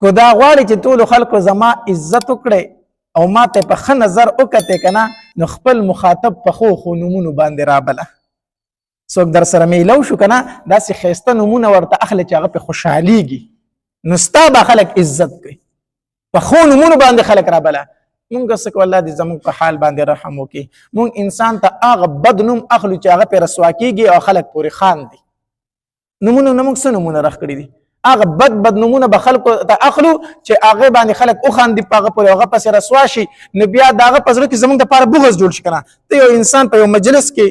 کو دا غواړي چې ټولو خلکو زما عزت وکړي او ما ته په ښه نظر وکتې که نه نو خپل مخاطب په ښو نومونو باندې رابله. څوک در سره میلو شو که نه داسې ښایسته نومونه ورته اخلي چې هغه پې خوشحالېږي نو ستا به خلک عزت کوي. په ښو نومونو باندې خلک رابله. مونږ څه کو الله دې زموږ په حال باندې رحم وکړي. مونږ انسان ته هغه بد نوم اخلو چې هغه پې رسوا کېږي او خلک پورې خاندي. نومونه نه مونږ څه نومونه رخ کړي دي؟ هغه بد نومونه به خلکو ته اخلو چې هغې باندې خلک وخاندي په هغه پورې هغه پسې رسوا شي نو بیا د هغه په زړه کې زموږ دپاره بغض جوړ شي که نه. ته یو انسان په یو مجلس کې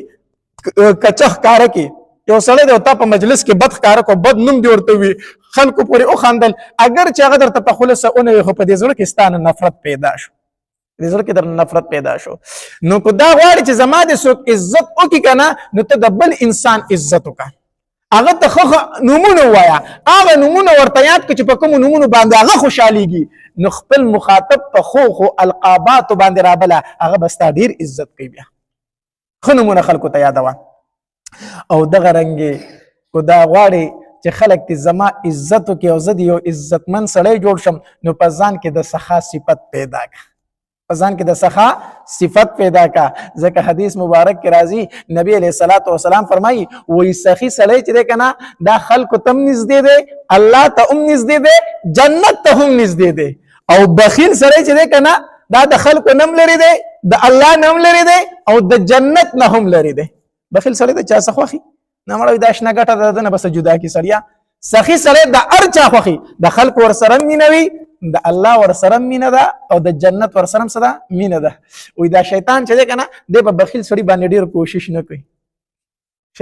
کچه ښکاره کړي، یو سړی دی او تا په مجلس کې بد ښکاره کړو، بد نوم دې ورته وي، خلکو پورې وخاندل، اگر چې هغه درته په خوله څه ونه وي خو په دې زړه کې ستا نه نفرت پیدا شو، دې زړه کې در نفرت پیدا شو. نو که دا غواړي چې زما د څوک عزت وکړي که نه نو ته د بل انسان عزت وکړه، هغه ته ښه نومونه ووایه، هغه نومونه ورته یاد کړه چې په کومو نومونو باندې هغه خوشحالېږي نو خپل مخاطب په ښو القاباتو باندې رابله، هغه به ستا ډېر عزت کوي. بیا ښه نومونه خلکو ته یادوه. او دغه رنګې که دا غواړي چې خلک دې زما عزت وکړي او زه د یو عزتمند سړی جوړ شم نو په ځان کې د سخا صفت پیدا کړه، په ځان کې د سخا صفت پیدا کا. ځکه حدیث مبارک کې راځي نبی علیه الصلاۃ والسلام فرمایي وایي سخي سړی چې دی که نه دا خلکو ته هم نږدې دی، الله ته هم نږدې دی، جنت ته هم نږدې دی. او بخیل سړی چې دی که نه دا د خلکو نه هم لرې دی، د الله نه هم لرې دی او د جنت نه هم لرې دی. بخیل سړی د چا څه خوښي؟ نه مړه دا شنه ګټه ده نه بس جدا کړي سړیا. سخي سړی د هر چا خوښي، د خلکو ورسره هم مینه وي، د الله ورسره مینه ده او د جنت ورسره هم څه ده مینه ده. وایي دا شیطان چې دی که نه دی په بخیل سړي باندې ډېر کوشش نه کوي،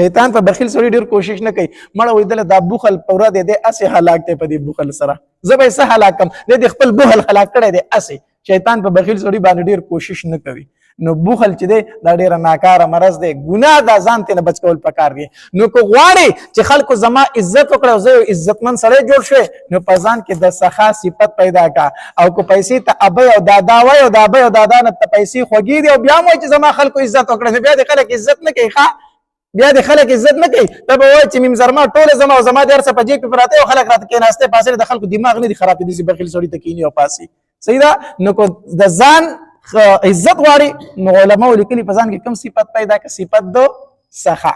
شیطان په بخیل سړي ډېر کوشش نه کوي. مړه وایي دله دا بخل په ورځ دی هسې هلاک دی په دې بخل سره، زه به یې څه هلاک کړم، دی د خپل بخل هلاک کړی دی هسې. شیطان په بخیل سړي باندې ډېر کوشش نه کوي. نو بخل چې دی دا ډېره ناکاره مرض دی، ګناه دا ځان ترې نه بچ کول پکار دی. نو که غواړې چې خلکو زما عزت وکړي او زه یو عزتمند سړی جوړ شوی نو په ځان کې د سخا صفت پیدا کا. او که پیسې ته ابی او دادا وایي او د ابی او دادا نه ته پیسې خوږې دي او بیا هم وایي چې زما خلکو عزت وکړي نو بیا د خلک عزت نه کوي. بیا د خلک عزت نه کوي، ته به وایي چې میم زرما ټوله زما او زما د هر څه په جیب کې پراته او خلک راته کېناسته پاسې د خلکو دماغ نه دي خراب دي چې بخیل سړي ته کیني او پاسي. صحیح ده؟ نو که د ځان عزت غواړي نو علماء لیکلي په ځان کې کوم صفت پیدا که صفت دو سخا.